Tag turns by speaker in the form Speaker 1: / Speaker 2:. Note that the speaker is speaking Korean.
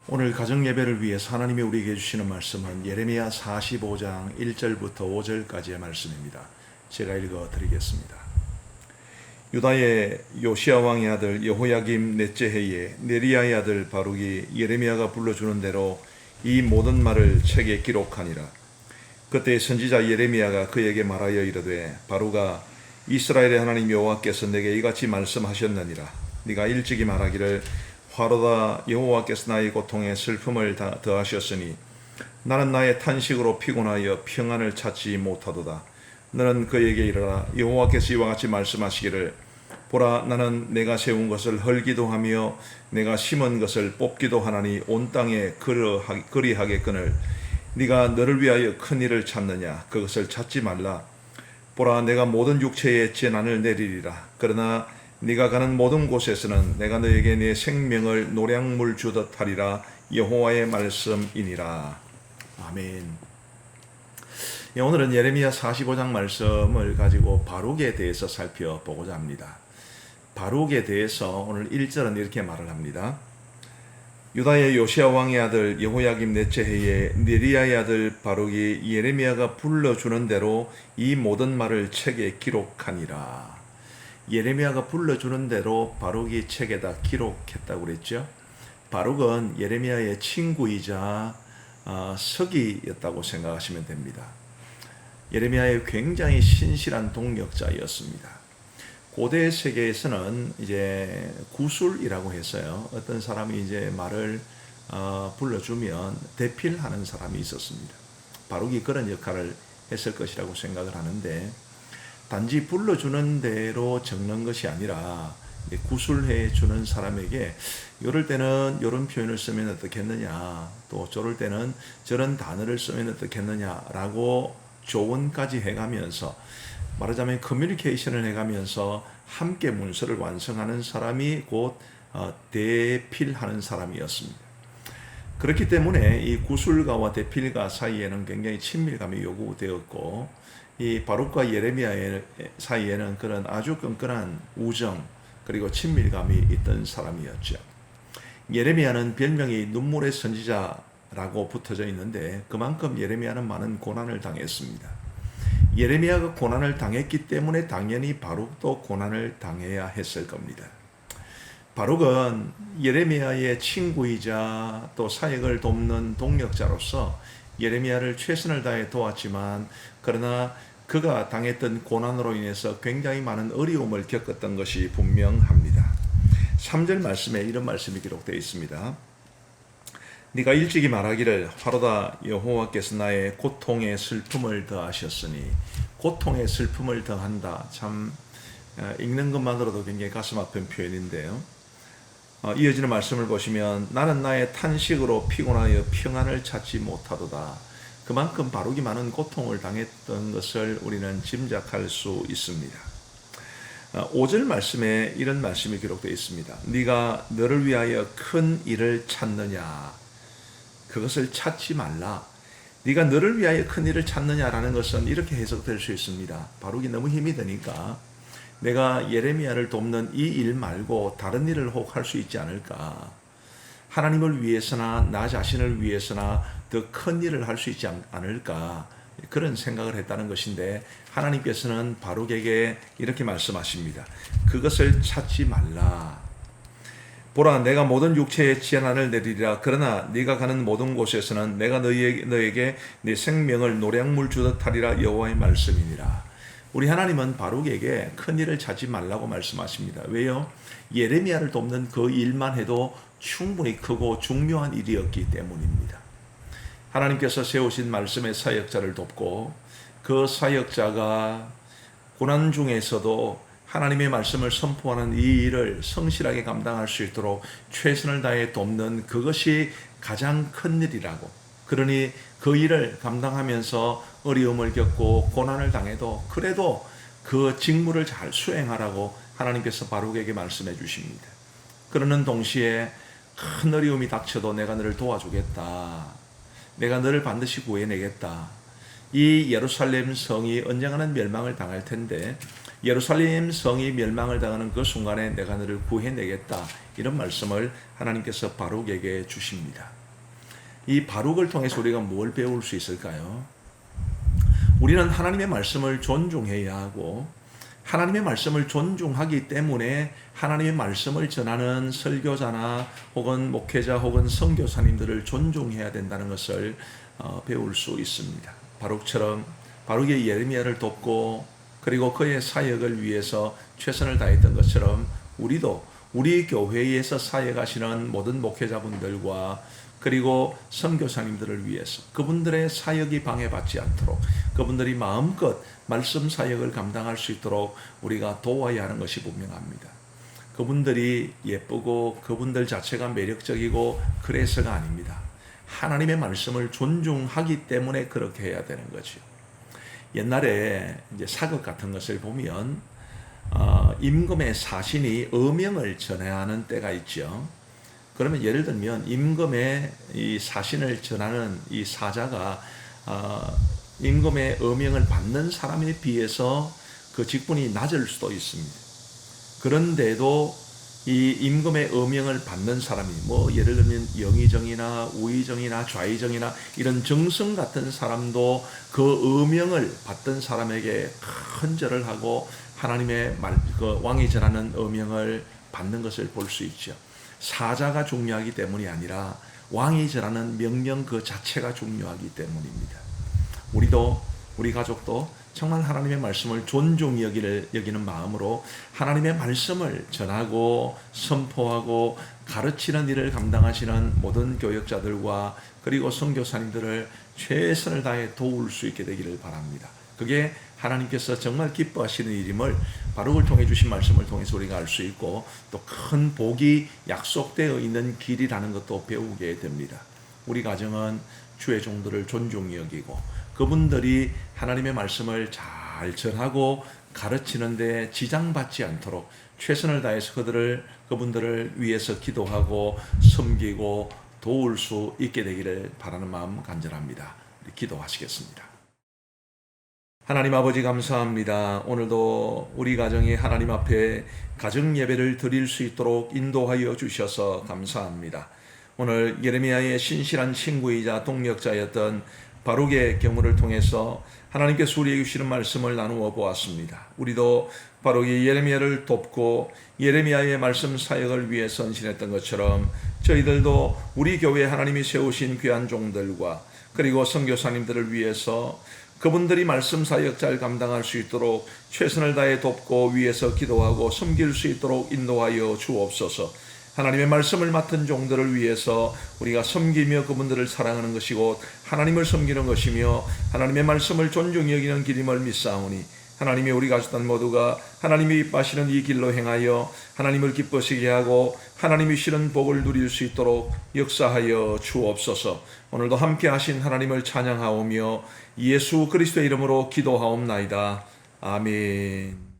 Speaker 1: 오늘 가정 예배를 위해서 하나님이 우리에게 주시는 말씀은 예레미야 45장 1절부터 5절까지의 말씀입니다. 제가 읽어 드리겠습니다. 유다의 요시야 왕의 아들 여호야김 넷째 해에 네리야의 아들 바룩이 예레미야가 불러주는 대로 이 모든 말을 책에 기록하니라. 그때 선지자 예레미야가 그에게 말하여 이르되, 바룩아, 이스라엘의 하나님 여호와께서 내게 이같이 말씀하셨느니라. 네가 일찍이 말하기를, 화로다, 여호와께서 나의 고통에 슬픔을 더하셨으니 나는 나의 탄식으로 피곤하여 평안을 찾지 못하도다. 너는 그에게 이르라, 여호와께서 이와 같이 말씀하시기를, 보라, 나는 내가 세운 것을 헐기도 하며 내가 심은 것을 뽑기도 하나니 온 땅에 그리하겠거늘 네가 너를 위하여 큰 일을 찾느냐? 그것을 찾지 말라. 보라, 내가 모든 육체에 재난을 내리리라. 그러나 네가 가는 모든 곳에서는 내가 너에게 네 생명을 노량물 주듯 하리라. 여호와의 말씀이니라. 아멘. 오늘은 예레미야 45장 말씀을 가지고 바룩에 대해서 살펴보고자 합니다. 바룩에 대해서 오늘 1절은 이렇게 말을 합니다. 유다의 요시야 왕의 아들 여호야김 넷째 해에 네리야의 아들 바룩이 예레미야가 불러주는 대로 이 모든 말을 책에 기록하니라. 예레미야가 불러주는 대로 바룩이 책에다 기록했다고 그랬죠. 바룩은 예레미야의 친구이자 서기였다고 생각하시면 됩니다. 예레미야의 굉장히 신실한 동역자였습니다. 고대 세계에서는 이제 구술이라고 해서요, 어떤 사람이 이제 말을 불러주면 대필하는 사람이 있었습니다. 바룩이 그런 역할을 했을 것이라고 생각을 하는데, 단지 불러주는 대로 적는 것이 아니라 구술해 주는 사람에게 이럴 때는 이런 표현을 쓰면 어떻겠느냐, 또 저럴 때는 저런 단어를 쓰면 어떻겠느냐라고 조언까지 해가면서, 말하자면 커뮤니케이션을 해가면서 함께 문서를 완성하는 사람이 곧 대필하는 사람이었습니다. 그렇기 때문에 이 구술가와 대필가 사이에는 굉장히 친밀감이 요구되었고, 이 바룩과 예레미야 사이에는 그런 아주 끈끈한 우정 그리고 친밀감이 있던 사람이었죠. 예레미야는 별명이 눈물의 선지자라고 붙어져 있는데, 그만큼 예레미야는 많은 고난을 당했습니다. 예레미야가 고난을 당했기 때문에 당연히 바룩도 고난을 당해야 했을 겁니다. 바룩은 예레미야의 친구이자 또 사역을 돕는 동력자로서 예레미야를 최선을 다해 도왔지만, 그러나 그가 당했던 고난으로 인해서 굉장히 많은 어려움을 겪었던 것이 분명합니다. 3절 말씀에 이런 말씀이 기록되어 있습니다. 네가 일찍이 말하기를, 화로다, 여호와께서 나의 고통에 슬픔을 더하셨으니. 고통에 슬픔을 더한다. 참 읽는 것만으로도 굉장히 가슴 아픈 표현인데요. 이어지는 말씀을 보시면, 나는 나의 탄식으로 피곤하여 평안을 찾지 못하도다. 그만큼 바룩이 많은 고통을 당했던 것을 우리는 짐작할 수 있습니다. 5절 말씀에 이런 말씀이 기록되어 있습니다. 네가 너를 위하여 큰 일을 찾느냐? 그것을 찾지 말라. 네가 너를 위하여 큰 일을 찾느냐라는 것은 이렇게 해석될 수 있습니다. 바룩이 너무 힘이 드니까 내가 예레미야를 돕는 이 일 말고 다른 일을 혹 할 수 있지 않을까? 하나님을 위해서나 나 자신을 위해서나 더 큰 일을 할 수 있지 않을까? 그런 생각을 했다는 것인데, 하나님께서는 바룩에게 이렇게 말씀하십니다. 그것을 찾지 말라. 보라, 내가 모든 육체에 재난을 내리리라. 그러나 네가 가는 모든 곳에서는 내가 너에게 네 생명을 노량물 주듯 하리라. 여호와의 말씀이니라. 우리 하나님은 바룩에게 큰 일을 찾지 말라고 말씀하십니다. 왜요? 예레미야를 돕는 그 일만 해도 충분히 크고 중요한 일이었기 때문입니다. 하나님께서 세우신 말씀의 사역자를 돕고, 그 사역자가 고난 중에서도 하나님의 말씀을 선포하는 이 일을 성실하게 감당할 수 있도록 최선을 다해 돕는, 그것이 가장 큰 일이라고. 그러니 그 일을 감당하면서 어려움을 겪고 고난을 당해도 그래도 그 직무를 잘 수행하라고 하나님께서 바룩에게 말씀해 주십니다. 그러는 동시에 큰 어려움이 닥쳐도 내가 너를 도와주겠다. 내가 너를 반드시 구해내겠다. 이 예루살렘 성이 언젠가는 멸망을 당할 텐데, 예루살렘 성이 멸망을 당하는 그 순간에 내가 너를 구해내겠다. 이런 말씀을 하나님께서 바룩에게 주십니다. 이 바룩을 통해서 우리가 뭘 배울 수 있을까요? 우리는 하나님의 말씀을 존중해야 하고 하나님의 말씀을 존중하기 때문에 하나님의 말씀을 전하는 설교자나 혹은 목회자 혹은 선교사님들을 존중해야 된다는 것을 배울 수 있습니다. 바룩처럼 바룩의 예레미야를 돕고 그리고 그의 사역을 위해서 최선을 다했던 것처럼 우리도 우리 교회에서 사역하시는 모든 목회자분들과 그리고 선교사님들을 위해서 그분들의 사역이 방해받지 않도록 그분들이 마음껏 말씀 사역을 감당할 수 있도록 우리가 도와야 하는 것이 분명합니다. 그분들이 예쁘고 그분들 자체가 매력적이고 그래서가 아닙니다. 하나님의 말씀을 존중하기 때문에 그렇게 해야 되는 거죠. 옛날에 이제 사극 같은 것을 보면 임금의 사신이 어명을 전해야 하는 때가 있죠. 그러면 예를 들면 임금의 이 사신을 전하는 이 사자가 임금의 어명을 받는 사람에 비해서 그 직분이 낮을 수도 있습니다. 그런데도 이 임금의 어명을 받는 사람이 예를 들면 영의정이나 우의정이나 좌의정이나 이런 정승 같은 사람도 그 어명을 받던 사람에게 큰 절을 하고 하나님의 그 왕이 전하는 어명을 받는 것을 볼 수 있죠. 사자가 중요하기 때문이 아니라 왕이 전하는 명령 그 자체가 중요하기 때문입니다. 우리도 우리 가족도 정말 하나님의 말씀을 존중히 여기는 마음으로 하나님의 말씀을 전하고 선포하고 가르치는 일을 감당하시는 모든 교역자들과 그리고 선교사님들을 최선을 다해 도울 수 있게 되기를 바랍니다. 그게 하나님께서 정말 기뻐하시는 일임을 바룩을 통해 주신 말씀을 통해서 우리가 알 수 있고 또 큰 복이 약속되어 있는 길이라는 것도 배우게 됩니다. 우리 가정은 주의 종들을 존중히 여기고 그분들이 하나님의 말씀을 잘 전하고 가르치는 데 지장받지 않도록 최선을 다해서 그분들을 위해서 기도하고 섬기고 도울 수 있게 되기를 바라는 마음 간절합니다. 기도하시겠습니다. 하나님 아버지 감사합니다. 오늘도 우리 가정이 하나님 앞에 가정 예배를 드릴 수 있도록 인도하여 주셔서 감사합니다. 오늘 예레미야의 신실한 친구이자 동력자였던 바룩의 경우를 통해서 하나님께서 우리에게 주시는 말씀을 나누어 보았습니다. 우리도 바룩이 예레미야를 돕고 예레미야의 말씀 사역을 위해 헌신했던 것처럼 저희들도 우리 교회에 하나님이 세우신 귀한 종들과 그리고 선교사님들을 위해서 그분들이 말씀 사역 잘 감당할 수 있도록 최선을 다해 돕고 위해서 기도하고 섬길 수 있도록 인도하여 주옵소서. 하나님의 말씀을 맡은 종들을 위해서 우리가 섬기며 그분들을 사랑하는 것이고 하나님을 섬기는 것이며 하나님의 말씀을 존중히 여기는 길임을 믿사오니 하나님이 우리 가족단 모두가 하나님이 기뻐하시는 이 길로 행하여 하나님을 기쁘시게 하고 하나님이 주시는 복을 누릴 수 있도록 역사하여 주옵소서. 오늘도 함께 하신 하나님을 찬양하오며 예수 그리스도의 이름으로 기도하옵나이다. 아멘.